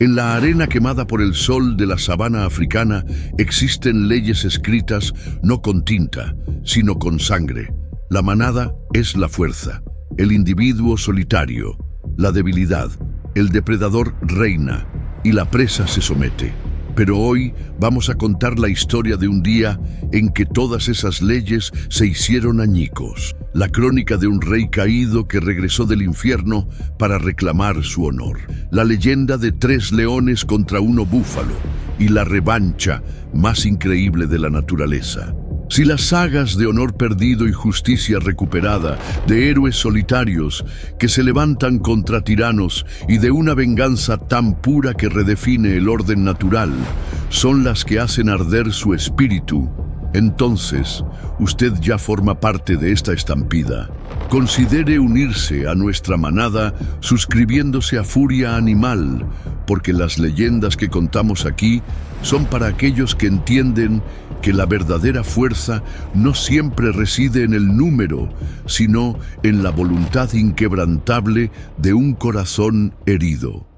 En la arena quemada por el sol de la sabana africana existen leyes escritas no con tinta, sino con sangre. La manada es la fuerza, el individuo solitario, la debilidad, el depredador reina y la presa se somete. Pero hoy vamos a contar la historia de un día en que todas esas leyes se hicieron añicos. La crónica de un rey caído que regresó del infierno para reclamar su honor. La leyenda de 3 leones contra 1 búfalo y la revancha más increíble de la naturaleza. Si las sagas de honor perdido y justicia recuperada, de héroes solitarios que se levantan contra tiranos y de una venganza tan pura que redefine el orden natural, son las que hacen arder su espíritu, entonces usted ya forma parte de esta estampida. Considere unirse a nuestra manada suscribiéndose a Furia Animal, porque las leyendas que contamos aquí son para aquellos que entienden que la verdadera fuerza no siempre reside en el número, sino en la voluntad inquebrantable de un corazón herido.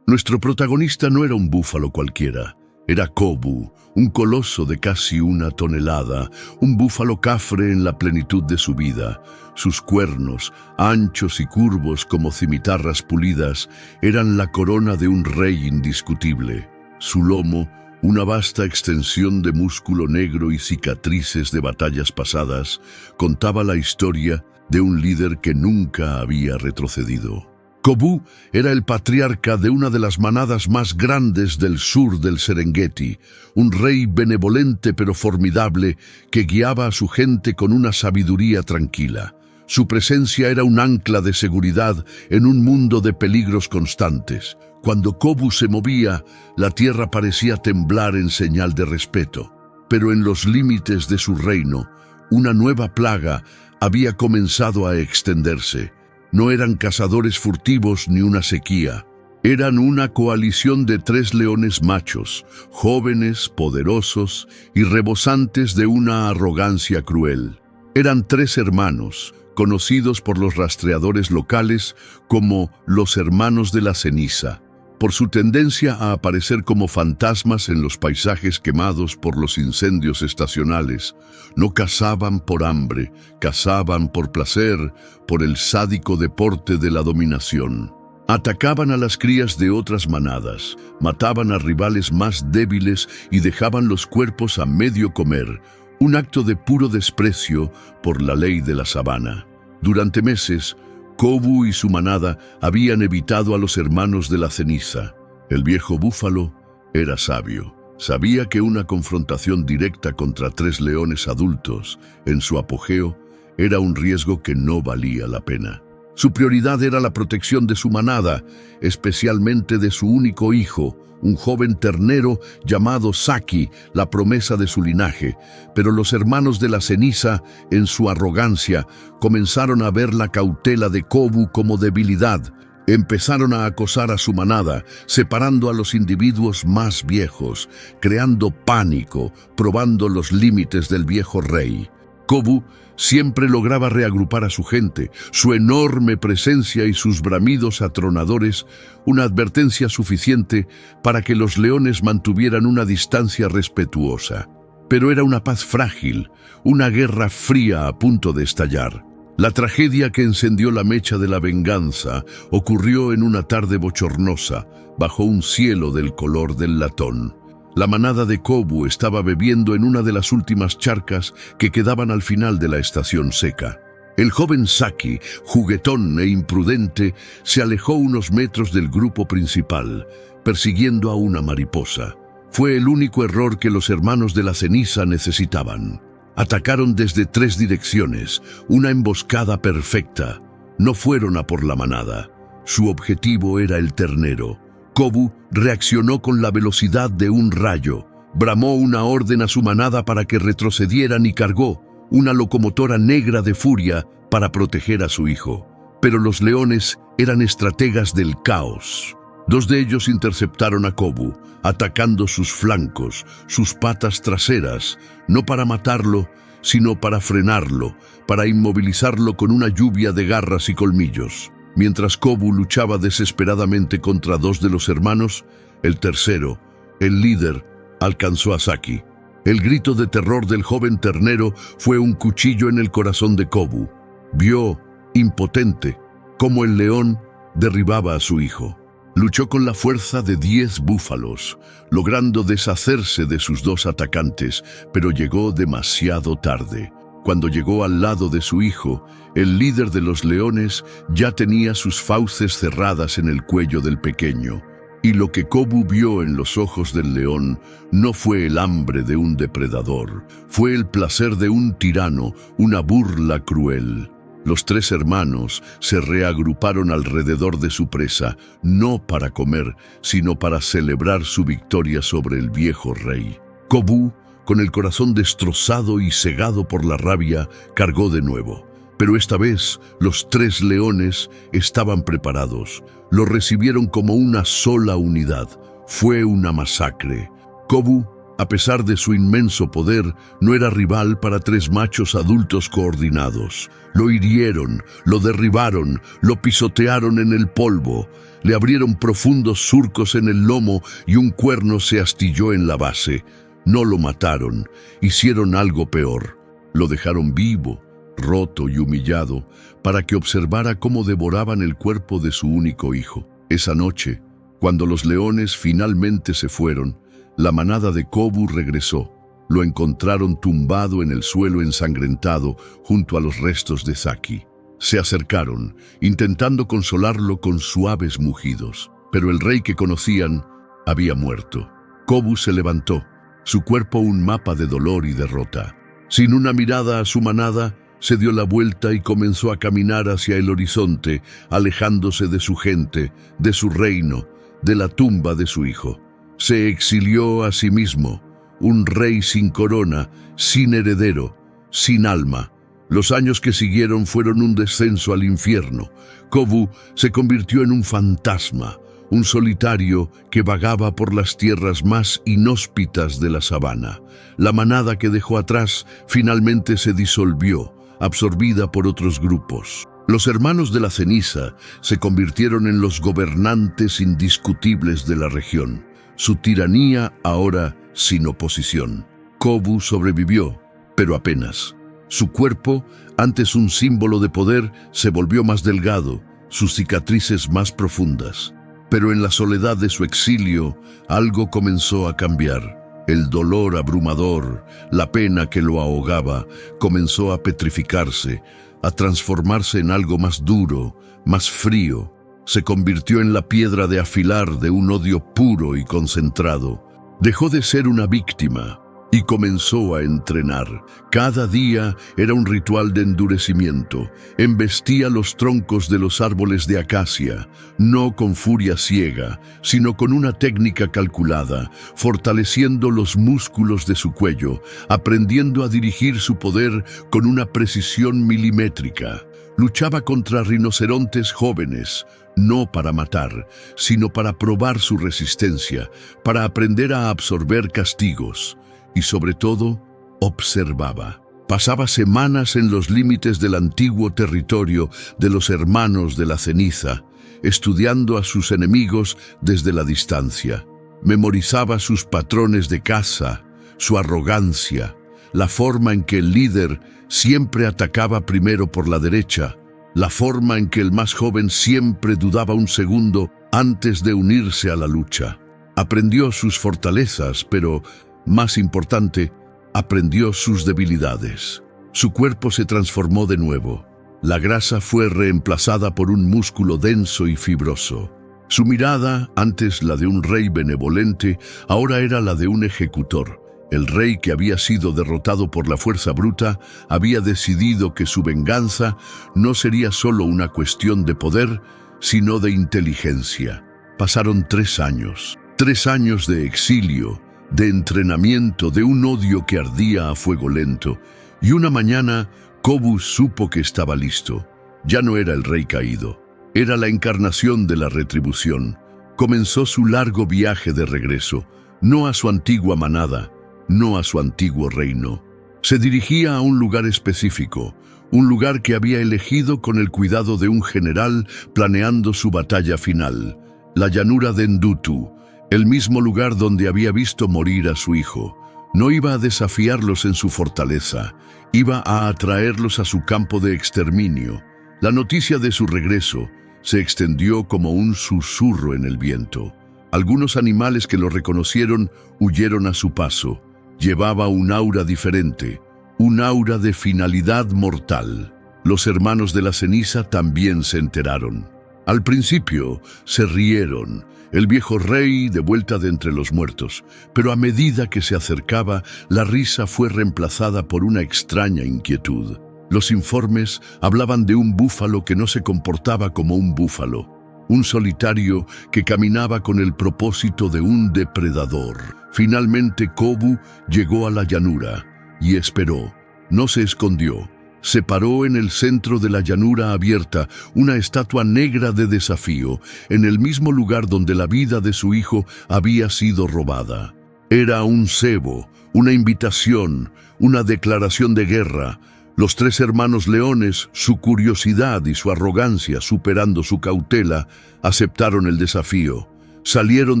Nuestro protagonista no era un búfalo cualquiera, era Kobu, un coloso de casi 1 tonelada, un búfalo cafre en la plenitud de su vida. Sus cuernos, anchos y curvos como cimitarras pulidas, eran la corona de un rey indiscutible. Su lomo, una vasta extensión de músculo negro y cicatrices de batallas pasadas, contaba la historia de un líder que nunca había retrocedido. Kobu era el patriarca de una de las manadas más grandes del sur del Serengeti, un rey benevolente pero formidable que guiaba a su gente con una sabiduría tranquila. Su presencia era un ancla de seguridad en un mundo de peligros constantes. Cuando Kobu se movía, la tierra parecía temblar en señal de respeto. Pero en los límites de su reino, una nueva plaga había comenzado a extenderse. No eran cazadores furtivos ni una sequía. Eran una coalición de 3 leones machos, jóvenes, poderosos y rebosantes de una arrogancia cruel. Eran 3 hermanos, conocidos por los rastreadores locales como los hermanos de la ceniza, por su tendencia a aparecer como fantasmas en los paisajes quemados por los incendios estacionales. No cazaban por hambre, cazaban por placer, por el sádico deporte de la dominación. Atacaban a las crías de otras manadas, mataban a rivales más débiles y dejaban los cuerpos a medio comer, un acto de puro desprecio por la ley de la sabana. Durante meses, Kobu y su manada habían evitado a los hermanos de la ceniza. El viejo búfalo era sabio. Sabía que una confrontación directa contra 3 leones adultos, en su apogeo, era un riesgo que no valía la pena. Su prioridad era la protección de su manada, especialmente de su único hijo, un joven ternero llamado Saki, la promesa de su linaje. Pero los hermanos de la ceniza, en su arrogancia, comenzaron a ver la cautela de Kobu como debilidad. Empezaron a acosar a su manada, separando a los individuos más viejos, creando pánico, probando los límites del viejo rey. Kobu siempre lograba reagrupar a su gente, su enorme presencia y sus bramidos atronadores, una advertencia suficiente para que los leones mantuvieran una distancia respetuosa. Pero era una paz frágil, una guerra fría a punto de estallar. La tragedia que encendió la mecha de la venganza ocurrió en una tarde bochornosa, bajo un cielo del color del latón. La manada de Kobu estaba bebiendo en una de las últimas charcas que quedaban al final de la estación seca. El joven Saki, juguetón e imprudente, se alejó unos metros del grupo principal, persiguiendo a una mariposa. Fue el único error que los hermanos de la ceniza necesitaban. Atacaron desde 3 direcciones, una emboscada perfecta. No fueron a por la manada. Su objetivo era el ternero. Kobu reaccionó con la velocidad de un rayo. Bramó una orden a su manada para que retrocedieran y cargó una locomotora negra de furia para proteger a su hijo. Pero los leones eran estrategas del caos. 2 de ellos interceptaron a Kobu, atacando sus flancos, sus patas traseras, no para matarlo, sino para frenarlo, para inmovilizarlo con una lluvia de garras y colmillos. Mientras Kobu luchaba desesperadamente contra dos de los hermanos, el tercero, el líder, alcanzó a Saki. El grito de terror del joven ternero fue un cuchillo en el corazón de Kobu. Vio, impotente, cómo el león derribaba a su hijo. Luchó con la fuerza de 10 búfalos, logrando deshacerse de sus dos atacantes, pero llegó demasiado tarde. Cuando llegó al lado de su hijo, el líder de los leones ya tenía sus fauces cerradas en el cuello del pequeño. Y lo que Kobu vio en los ojos del león no fue el hambre de un depredador, fue el placer de un tirano, una burla cruel. Los 3 hermanos se reagruparon alrededor de su presa, no para comer, sino para celebrar su victoria sobre el viejo rey. Kobu, con el corazón destrozado y cegado por la rabia, cargó de nuevo. Pero esta vez los 3 leones estaban preparados. Lo recibieron como una sola unidad. Fue una masacre. Kobu, a pesar de su inmenso poder, no era rival para 3 machos adultos coordinados. Lo hirieron, lo derribaron, lo pisotearon en el polvo, le abrieron profundos surcos en el lomo y un cuerno se astilló en la base. No lo mataron, hicieron algo peor. Lo dejaron vivo, roto y humillado, para que observara cómo devoraban el cuerpo de su único hijo. Esa noche, cuando los leones finalmente se fueron, la manada de Kobu regresó. Lo encontraron tumbado en el suelo ensangrentado junto a los restos de Saki. Se acercaron, intentando consolarlo con suaves mugidos, pero el rey que conocían había muerto. Kobu se levantó, su cuerpo un mapa de dolor y derrota. Sin una mirada a su manada, se dio la vuelta y comenzó a caminar hacia el horizonte, alejándose de su gente, de su reino, de la tumba de su hijo. Se exilió a sí mismo, un rey sin corona, sin heredero, sin alma. Los años que siguieron fueron un descenso al infierno. Kobu se convirtió en un fantasma, un solitario que vagaba por las tierras más inhóspitas de la sabana. La manada que dejó atrás finalmente se disolvió, absorbida por otros grupos. Los hermanos de la ceniza se convirtieron en los gobernantes indiscutibles de la región. Su tiranía ahora sin oposición. Kobu sobrevivió, pero apenas. Su cuerpo, antes un símbolo de poder, se volvió más delgado, sus cicatrices más profundas. Pero en la soledad de su exilio, algo comenzó a cambiar. El dolor abrumador, la pena que lo ahogaba, comenzó a petrificarse, a transformarse en algo más duro, más frío. Se convirtió en la piedra de afilar de un odio puro y concentrado. Dejó de ser una víctima y comenzó a entrenar. Cada día era un ritual de endurecimiento. Embestía los troncos de los árboles de acacia, no con furia ciega, sino con una técnica calculada, fortaleciendo los músculos de su cuello, aprendiendo a dirigir su poder con una precisión milimétrica. Luchaba contra rinocerontes jóvenes, no para matar, sino para probar su resistencia, para aprender a absorber castigos. Y sobre todo, observaba. Pasaba semanas en los límites del antiguo territorio de los hermanos de la ceniza, estudiando a sus enemigos desde la distancia. Memorizaba sus patrones de caza, su arrogancia, la forma en que el líder siempre atacaba primero por la derecha, la forma en que el más joven siempre dudaba un segundo antes de unirse a la lucha. Aprendió sus fortalezas, pero, más importante, aprendió sus debilidades. Su cuerpo se transformó de nuevo. La grasa fue reemplazada por un músculo denso y fibroso. Su mirada, antes la de un rey benevolente, ahora era la de un ejecutor. El rey, que había sido derrotado por la fuerza bruta, había decidido que su venganza no sería solo una cuestión de poder, sino de inteligencia. Pasaron 3 años. 3 años de exilio, de entrenamiento, de un odio que ardía a fuego lento. Y una mañana, Kobu supo que estaba listo. Ya no era el rey caído. Era la encarnación de la retribución. Comenzó su largo viaje de regreso, no a su antigua manada, no a su antiguo reino. Se dirigía a un lugar específico, un lugar que había elegido con el cuidado de un general planeando su batalla final, la llanura de Ndutu, el mismo lugar donde había visto morir a su hijo. No iba a desafiarlos en su fortaleza, iba a atraerlos a su campo de exterminio. La noticia de su regreso se extendió como un susurro en el viento. Algunos animales que lo reconocieron huyeron a su paso. Llevaba un aura diferente, un aura de finalidad mortal. Los hermanos de la ceniza también se enteraron. Al principio se rieron, el viejo rey de vuelta de entre los muertos, pero a medida que se acercaba, la risa fue reemplazada por una extraña inquietud. Los informes hablaban de un búfalo que no se comportaba como un búfalo, un solitario que caminaba con el propósito de un depredador. Finalmente Kobu llegó a la llanura y esperó. No se escondió. Se paró en el centro de la llanura abierta, una estatua negra de desafío, en el mismo lugar donde la vida de su hijo había sido robada. Era un cebo, una invitación, una declaración de guerra. Los tres hermanos leones, su curiosidad y su arrogancia superando su cautela, aceptaron el desafío. Salieron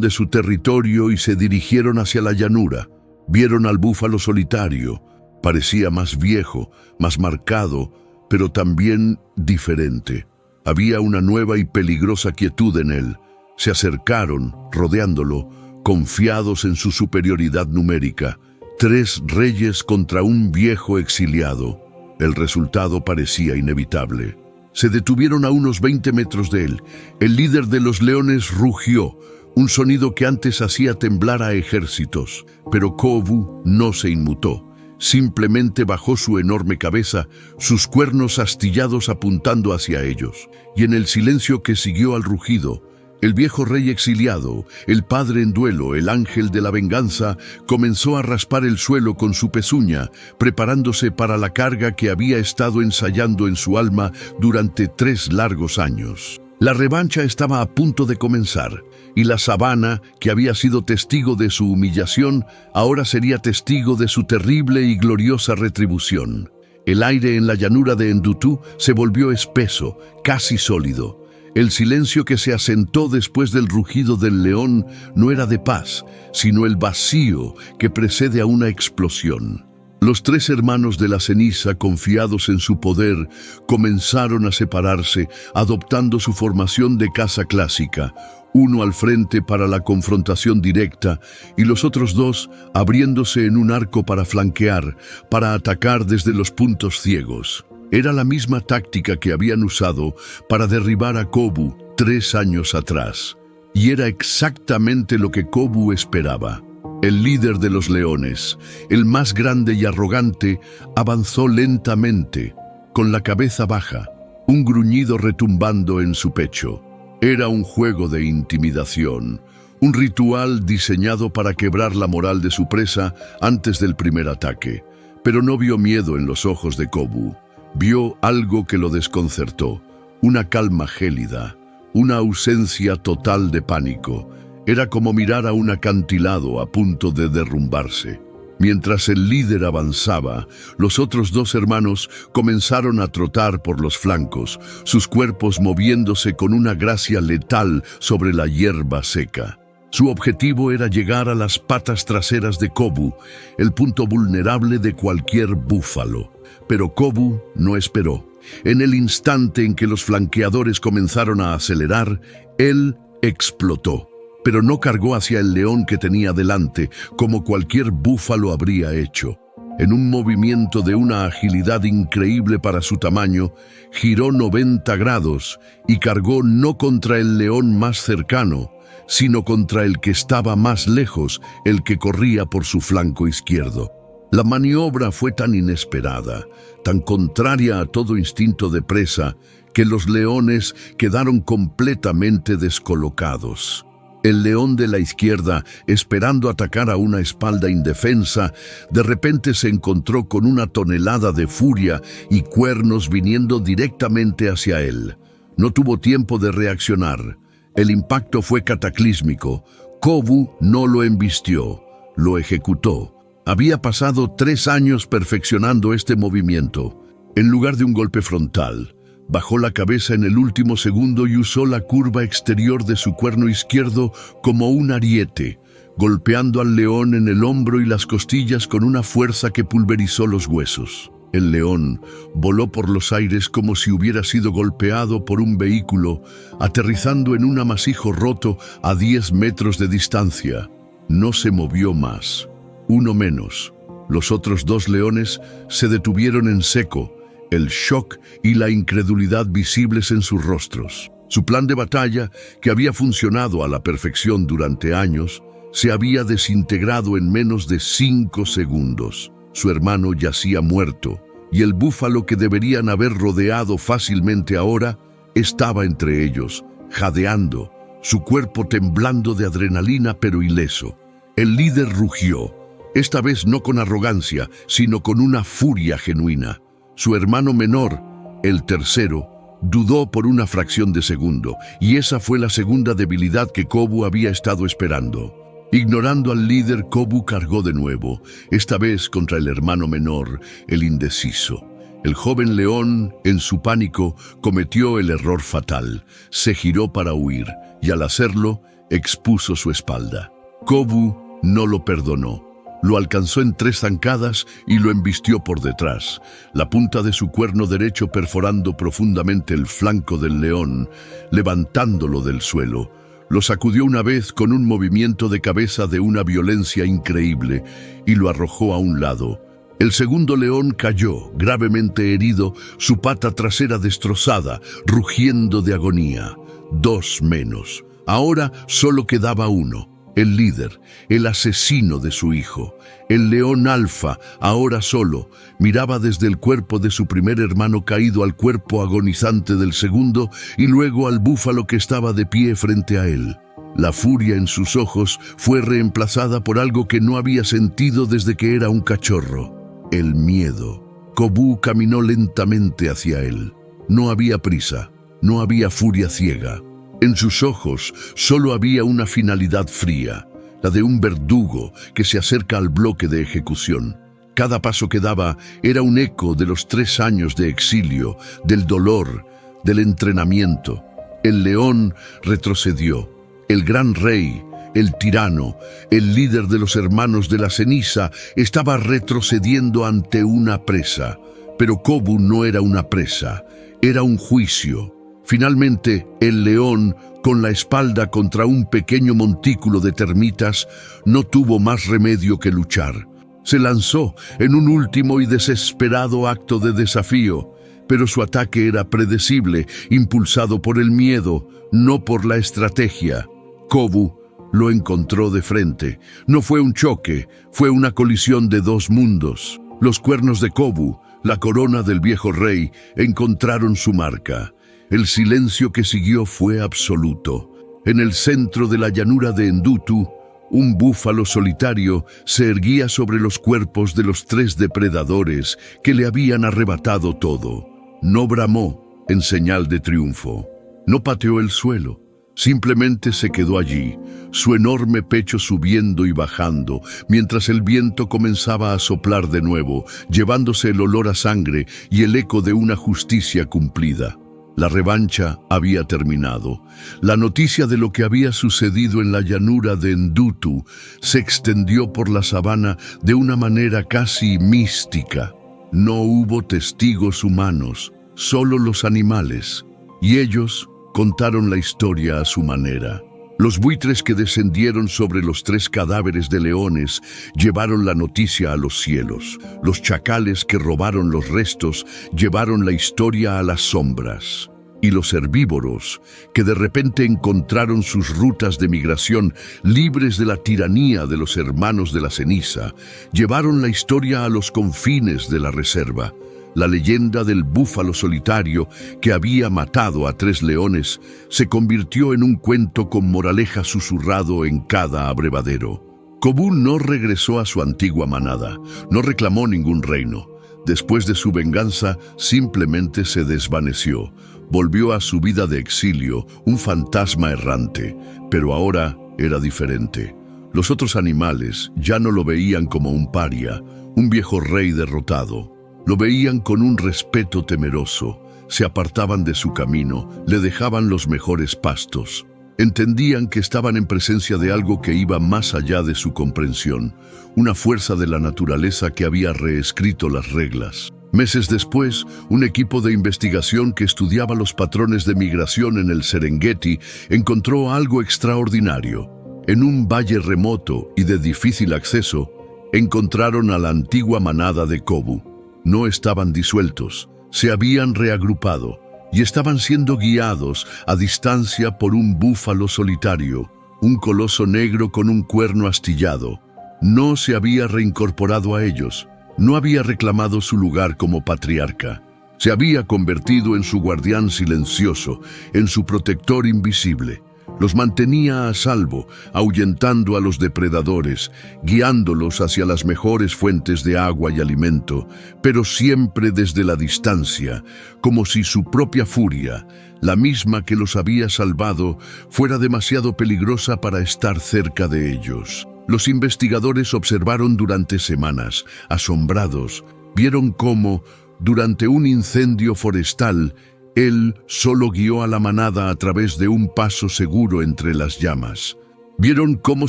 de su territorio y se dirigieron hacia la llanura. Vieron al búfalo solitario. Parecía más viejo, más marcado, pero también diferente. Había una nueva y peligrosa quietud en él. Se acercaron, rodeándolo, confiados en su superioridad numérica. 3 reyes contra un viejo exiliado. El resultado parecía inevitable. Se detuvieron a unos 20 metros de él. El líder de los leones rugió, un sonido que antes hacía temblar a ejércitos. Pero Kobu no se inmutó. Simplemente bajó su enorme cabeza, sus cuernos astillados apuntando hacia ellos. Y en el silencio que siguió al rugido, el viejo rey exiliado, el padre en duelo, el ángel de la venganza, comenzó a raspar el suelo con su pezuña, preparándose para la carga que había estado ensayando en su alma durante 3 largos años. La revancha estaba a punto de comenzar, y la sabana, que había sido testigo de su humillación, ahora sería testigo de su terrible y gloriosa retribución. El aire en la llanura de Ndutu se volvió espeso, casi sólido. El silencio que se asentó después del rugido del león no era de paz, sino el vacío que precede a una explosión. Los 3 hermanos de la ceniza, confiados en su poder, comenzaron a separarse, adoptando su formación de caza clásica, uno al frente para la confrontación directa y los otros 2 abriéndose en un arco para flanquear, para atacar desde los puntos ciegos. Era la misma táctica que habían usado para derribar a Kobu 3 años atrás. Y era exactamente lo que Kobu esperaba. El líder de los leones, el más grande y arrogante, avanzó lentamente, con la cabeza baja, un gruñido retumbando en su pecho. Era un juego de intimidación, un ritual diseñado para quebrar la moral de su presa antes del primer ataque. Pero no vio miedo en los ojos de Kobu. Vio algo que lo desconcertó, una calma gélida, una ausencia total de pánico. Era como mirar a un acantilado a punto de derrumbarse. Mientras el líder avanzaba, los otros 2 hermanos comenzaron a trotar por los flancos, sus cuerpos moviéndose con una gracia letal sobre la hierba seca. Su objetivo era llegar a las patas traseras de Kobu, el punto vulnerable de cualquier búfalo. Pero Kobu no esperó. En el instante en que los flanqueadores comenzaron a acelerar, él explotó. Pero no cargó hacia el león que tenía delante, como cualquier búfalo habría hecho. En un movimiento de una agilidad increíble para su tamaño, giró 90 grados y cargó no contra el león más cercano, sino contra el que estaba más lejos, el que corría por su flanco izquierdo. La maniobra fue tan inesperada, tan contraria a todo instinto de presa, que los leones quedaron completamente descolocados. El león de la izquierda, esperando atacar a una espalda indefensa, de repente se encontró con una tonelada de furia y cuernos viniendo directamente hacia él. No tuvo tiempo de reaccionar. El impacto fue cataclísmico. Kobu no lo embistió, lo ejecutó. Había pasado 3 años perfeccionando este movimiento. En lugar de un golpe frontal, bajó la cabeza en el último segundo y usó la curva exterior de su cuerno izquierdo como un ariete, golpeando al león en el hombro y las costillas con una fuerza que pulverizó los huesos. El león voló por los aires como si hubiera sido golpeado por un vehículo, aterrizando en un amasijo roto a 10 metros de distancia. No se movió más. Uno menos. Los otros 2 leones se detuvieron en seco, el shock y la incredulidad visibles en sus rostros. Su plan de batalla, que había funcionado a la perfección durante años, se había desintegrado en menos de 5 segundos. Su hermano yacía muerto, y el búfalo que deberían haber rodeado fácilmente ahora estaba entre ellos, jadeando, su cuerpo temblando de adrenalina pero ileso. El líder rugió, esta vez no con arrogancia, sino con una furia genuina. Su hermano menor, el tercero, dudó por una fracción de segundo, y esa fue la segunda debilidad que Kobu había estado esperando. Ignorando al líder, Kobu cargó de nuevo, esta vez contra el hermano menor, el indeciso. El joven león, en su pánico, cometió el error fatal. Se giró para huir, y al hacerlo, expuso su espalda. Kobu no lo perdonó. Lo alcanzó en 3 zancadas y lo embistió por detrás, la punta de su cuerno derecho perforando profundamente el flanco del león, levantándolo del suelo. Lo sacudió una vez con un movimiento de cabeza de una violencia increíble y lo arrojó a un lado. El segundo león cayó, gravemente herido, su pata trasera destrozada, rugiendo de agonía. 2 menos. Ahora solo quedaba uno. El líder, el asesino de su hijo, el león alfa, ahora solo, miraba desde el cuerpo de su primer hermano caído al cuerpo agonizante del segundo y luego al búfalo que estaba de pie frente a él. La furia en sus ojos fue reemplazada por algo que no había sentido desde que era un cachorro: el miedo. Kobu caminó lentamente hacia él. No había prisa, no había furia ciega. En sus ojos solo había una finalidad fría, la de un verdugo que se acerca al bloque de ejecución. Cada paso que daba era un eco de los 3 años de exilio, del dolor, del entrenamiento. El león retrocedió. El gran rey, el tirano, el líder de los hermanos de la ceniza, estaba retrocediendo ante una presa. Pero Kobu no era una presa, era un juicio. Finalmente, el león, con la espalda contra un pequeño montículo de termitas, no tuvo más remedio que luchar. Se lanzó en un último y desesperado acto de desafío, pero su ataque era predecible, impulsado por el miedo, no por la estrategia. Kobu lo encontró de frente. No fue un choque, fue una colisión de 2 mundos. Los cuernos de Kobu, la corona del viejo rey, encontraron su marca. El silencio que siguió fue absoluto. En el centro de la llanura de Endutu, un búfalo solitario se erguía sobre los cuerpos de los 3 depredadores que le habían arrebatado todo. No bramó en señal de triunfo. No pateó el suelo. Simplemente se quedó allí, su enorme pecho subiendo y bajando, mientras el viento comenzaba a soplar de nuevo, llevándose el olor a sangre y el eco de una justicia cumplida. La revancha había terminado. La noticia de lo que había sucedido en la llanura de Endutu se extendió por la sabana de una manera casi mística. No hubo testigos humanos, solo los animales, y ellos contaron la historia a su manera. Los buitres que descendieron sobre los 3 cadáveres de leones llevaron la noticia a los cielos. Los chacales que robaron los restos llevaron la historia a las sombras. Y los herbívoros, que de repente encontraron sus rutas de migración libres de la tiranía de los hermanos de la ceniza, llevaron la historia a los confines de la reserva. La leyenda del búfalo solitario que había matado a 3 leones se convirtió en un cuento con moraleja susurrado en cada abrevadero. Kobu no regresó a su antigua manada, no reclamó ningún reino. Después de su venganza, simplemente se desvaneció. Volvió a su vida de exilio, un fantasma errante, pero ahora era diferente. Los otros animales ya no lo veían como un paria, un viejo rey derrotado. Lo veían con un respeto temeroso, se apartaban de su camino, le dejaban los mejores pastos. Entendían que estaban en presencia de algo que iba más allá de su comprensión, una fuerza de la naturaleza que había reescrito las reglas. Meses después, un equipo de investigación que estudiaba los patrones de migración en el Serengeti encontró algo extraordinario. En un valle remoto y de difícil acceso, encontraron a la antigua manada de Kobu. No estaban disueltos, se habían reagrupado y estaban siendo guiados a distancia por un búfalo solitario, un coloso negro con un cuerno astillado. No se había reincorporado a ellos, no había reclamado su lugar como patriarca. Se había convertido en su guardián silencioso, en su protector invisible. Los mantenía a salvo, ahuyentando a los depredadores, guiándolos hacia las mejores fuentes de agua y alimento, pero siempre desde la distancia, como si su propia furia, la misma que los había salvado, fuera demasiado peligrosa para estar cerca de ellos. Los investigadores observaron durante semanas, asombrados, vieron cómo, durante un incendio forestal, él solo guió a la manada a través de un paso seguro entre las llamas. Vieron cómo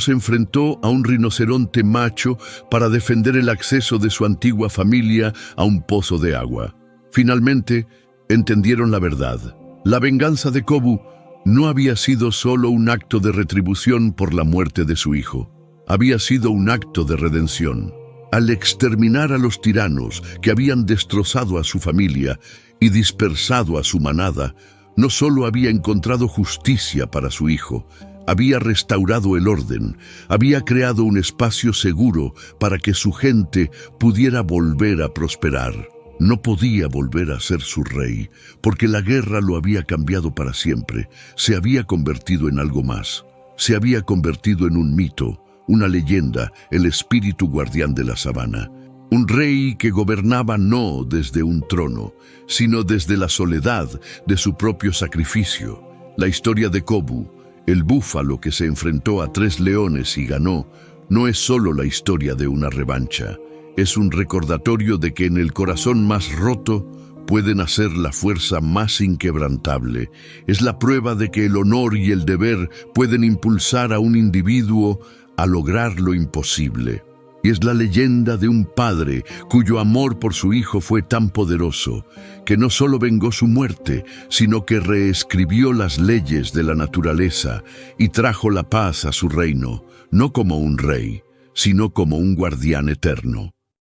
se enfrentó a un rinoceronte macho para defender el acceso de su antigua familia a un pozo de agua. Finalmente, entendieron la verdad. La venganza de Kobu no había sido solo un acto de retribución por la muerte de su hijo. Había sido un acto de redención. Al exterminar a los tiranos que habían destrozado a su familia y dispersado a su manada, no solo había encontrado justicia para su hijo, había restaurado el orden, había creado un espacio seguro para que su gente pudiera volver a prosperar. No podía volver a ser su rey, porque la guerra lo había cambiado para siempre. Se había convertido en algo más. Se había convertido en un mito, una leyenda, el espíritu guardián de la sabana. Un rey que gobernaba no desde un trono, sino desde la soledad de su propio sacrificio. La historia de Kobu, el búfalo que se enfrentó a 3 leones y ganó, no es solo la historia de una revancha. Es un recordatorio de que en el corazón más roto puede nacer la fuerza más inquebrantable. Es la prueba de que el honor y el deber pueden impulsar a un individuo a lograr lo imposible. Y es la leyenda de un padre cuyo amor por su hijo fue tan poderoso que no solo vengó su muerte, sino que reescribió las leyes de la naturaleza y trajo la paz a su reino, no como un rey, sino como un guardián eterno.